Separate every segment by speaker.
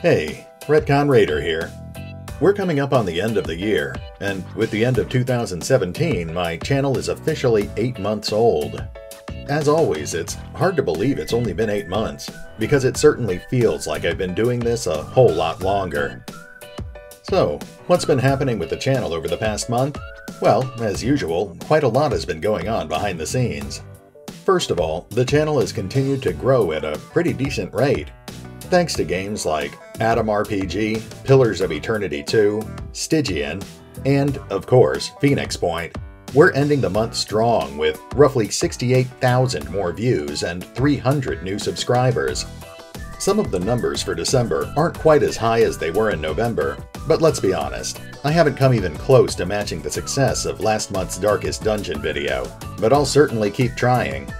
Speaker 1: Hey, Retcon Raider here. We're coming up on the end of the year, and with the end of 2017, my channel is officially 8 months old. As always, it's hard to believe it's only been 8 months, because it certainly feels like I've been doing this a whole lot longer. So, what's been happening with the channel over the past month? Well, as usual, quite a lot has been going on behind the scenes. First of all, the channel has continued to grow at a pretty decent rate. Thanks to games like Atom RPG, Pillars of Eternity 2, Stjepan, and, of course, Phoenix Point, we're ending the month strong with roughly 68,000 more views and 300 new subscribers. Some of the numbers for December aren't quite as high as they were in November, but let's be honest, I haven't come even close to matching the success of last month's Darkest Dungeon video, but I'll certainly keep trying.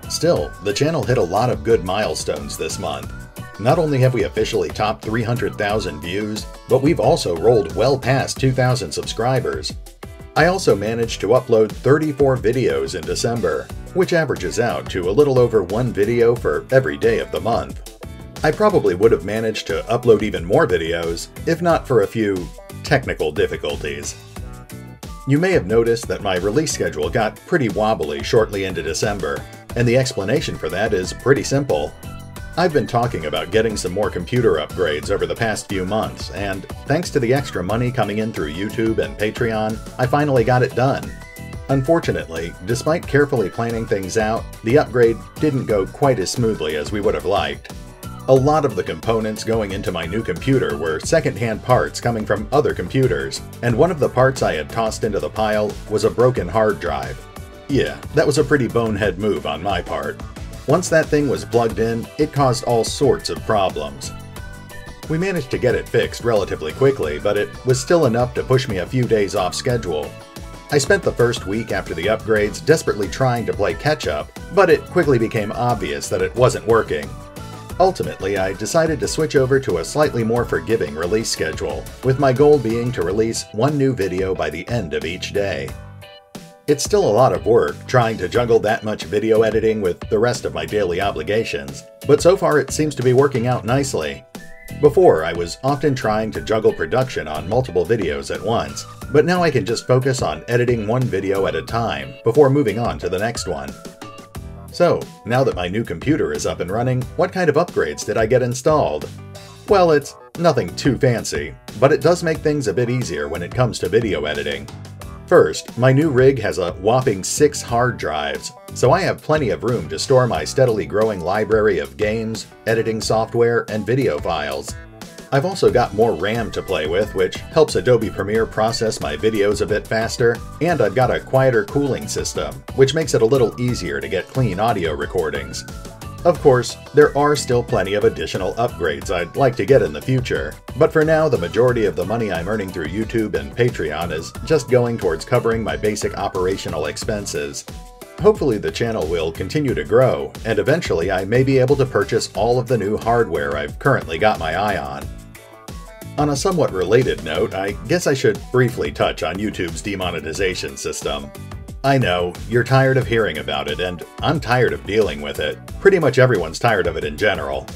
Speaker 1: Still, the channel hit a lot of good milestones this month. Not only have we officially topped 300,000 views, but we've also rolled well past 2,000 subscribers. I also managed to upload 34 videos in December, which averages out to a little over 1 video for every day of the month. I probably would have managed to upload even more videos, if not for a few technical difficulties. You may have noticed that my release schedule got pretty wobbly shortly into December, and the explanation for that is pretty simple. I've been talking about getting some more computer upgrades over the past few months, and thanks to the extra money coming in through YouTube and Patreon, I finally got it done. Unfortunately, despite carefully planning things out, the upgrade didn't go quite as smoothly as we would have liked. A lot of the components going into my new computer were second-hand parts coming from other computers, and one of the parts I had tossed into the pile was a broken hard drive. Yeah, that was a pretty bonehead move on my part. Once that thing was plugged in, it caused all sorts of problems. We managed to get it fixed relatively quickly, but it was still enough to push me a few days off schedule. I spent the first week after the upgrades desperately trying to play catch-up, but it quickly became obvious that it wasn't working. Ultimately, I decided to switch over to a slightly more forgiving release schedule, with my goal being to release one new video by the end of each day. It's still a lot of work trying to juggle that much video editing with the rest of my daily obligations, but so far it seems to be working out nicely. Before, I was often trying to juggle production on multiple videos at once, but now I can just focus on editing one video at a time before moving on to the next one. So, now that my new computer is up and running, what kind of upgrades did I get installed? Well, it's nothing too fancy, but it does make things a bit easier when it comes to video editing. First, my new rig has a whopping 6 hard drives, so I have plenty of room to store my steadily growing library of games, editing software, and video files. I've also got more RAM to play with, which helps Adobe Premiere process my videos a bit faster, and I've got a quieter cooling system, which makes it a little easier to get clean audio recordings. Of course, there are still plenty of additional upgrades I'd like to get in the future, but for now the majority of the money I'm earning through YouTube and Patreon is just going towards covering my basic operational expenses. Hopefully the channel will continue to grow, and eventually I may be able to purchase all of the new hardware I've currently got my eye on. On a somewhat related note, I guess I should briefly touch on YouTube's demonetization system. I know, you're tired of hearing about it, and I'm tired of dealing with it. Pretty much everyone's tired of it in general.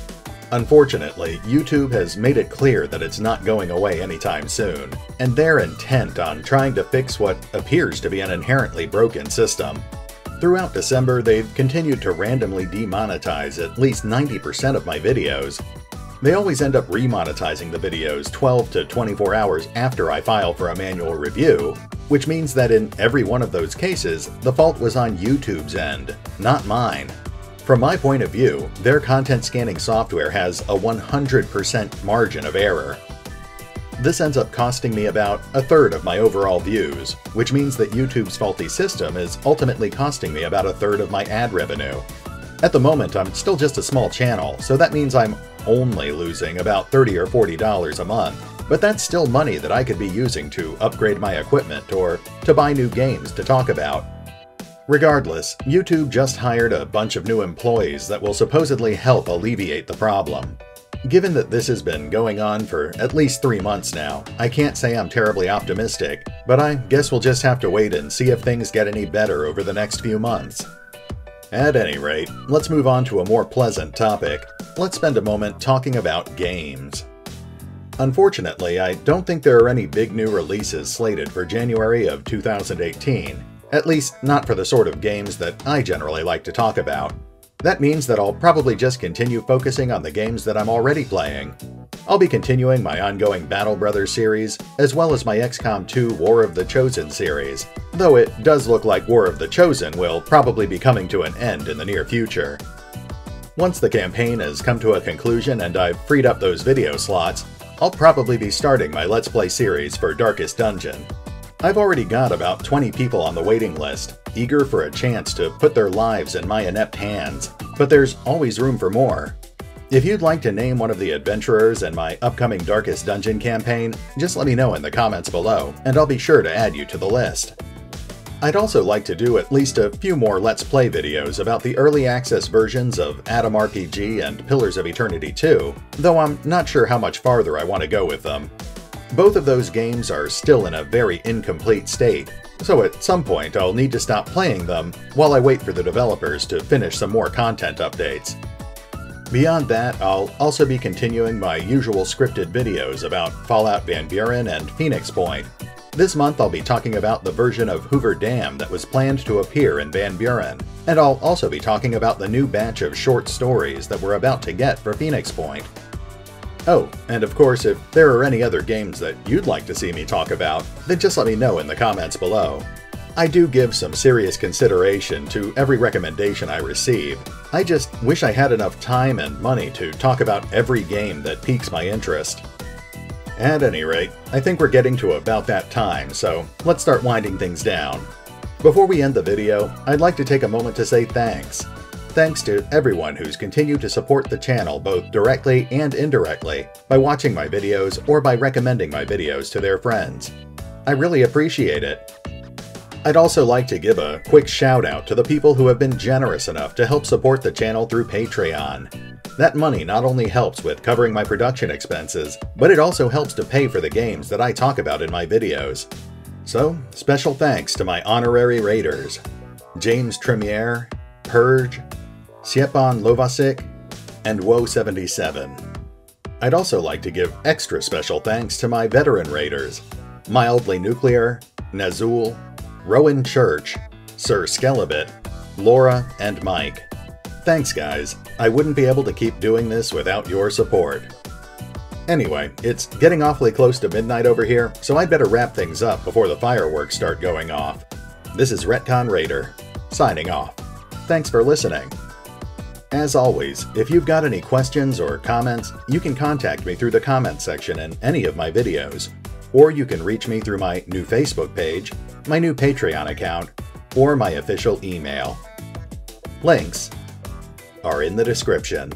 Speaker 1: Unfortunately, YouTube has made it clear that it's not going away anytime soon, and they're intent on trying to fix what appears to be an inherently broken system. Throughout December, they've continued to randomly demonetize at least 90% of my videos. They always end up remonetizing the videos 12 to 24 hours after I file for a manual review, which means that in every one of those cases, the fault was on YouTube's end, not mine. From my point of view, their content scanning software has a 100% margin of error. This ends up costing me about a third of my overall views, which means that YouTube's faulty system is ultimately costing me about a third of my ad revenue. At the moment, I'm still just a small channel, so that means I'm only losing about $30 or $40 a month, but that's still money that I could be using to upgrade my equipment or to buy new games to talk about. Regardless, YouTube just hired a bunch of new employees that will supposedly help alleviate the problem. Given that this has been going on for at least 3 months now, I can't say I'm terribly optimistic, but I guess we'll just have to wait and see if things get any better over the next few months. At any rate, let's move on to a more pleasant topic. let's spend a moment talking about games. Unfortunately, I don't think there are any big new releases slated for January of 2018, at least not for the sort of games that I generally like to talk about. That means that I'll probably just continue focusing on the games that I'm already playing. I'll be continuing my ongoing Battle Brothers series, as well as my XCOM 2 War of the Chosen series, though it does look like War of the Chosen will probably be coming to an end in the near future. Once the campaign has come to a conclusion and I've freed up those video slots, I'll probably be starting my Let's Play series for Darkest Dungeon. I've already got about 20 people on the waiting list, eager for a chance to put their lives in my inept hands, but there's always room for more. If you'd like to name one of the adventurers in my upcoming Darkest Dungeon campaign, just let me know in the comments below, and I'll be sure to add you to the list. I'd also like to do at least a few more Let's Play videos about the early access versions of Atom RPG and Pillars of Eternity 2, though I'm not sure how much farther I want to go with them. Both of those games are still in a very incomplete state, so at some point I'll need to stop playing them while I wait for the developers to finish some more content updates. Beyond that, I'll also be continuing my usual scripted videos about Fallout Van Buren and Phoenix Point. This month I'll be talking about the version of Hoover Dam that was planned to appear in Van Buren, and I'll also be talking about the new batch of short stories that we're about to get for Phoenix Point. Oh, and of course, if there are any other games that you'd like to see me talk about, then just let me know in the comments below. I do give some serious consideration to every recommendation I receive. I just wish I had enough time and money to talk about every game that piques my interest. At any rate, I think we're getting to about that time, so let's start winding things down. Before we end the video, I'd like to take a moment to say thanks. Thanks to everyone who's continued to support the channel both directly and indirectly by watching my videos or by recommending my videos to their friends. I really appreciate it. I'd also like to give a quick shout out to the people who have been generous enough to help support the channel through Patreon. That money not only helps with covering my production expenses, but it also helps to pay for the games that I talk about in my videos. So, special thanks to my honorary raiders, James Trimmier, Purge, Stjepan Lovasić, and Woe77. I'd also like to give extra special thanks to my veteran raiders, Mildly Nuclear, Nazzul, Rowan Church, Sir Skelibate, Laura, and Mike. Thanks guys, I wouldn't be able to keep doing this without your support. Anyway, it's getting awfully close to midnight over here, so I'd better wrap things up before the fireworks start going off. This is Retcon Raider, signing off. Thanks for listening. As always, if you've got any questions or comments, you can contact me through the comments section in any of my videos, or you can reach me through my new Facebook page, my new Patreon account, or my official email. Links are in the description.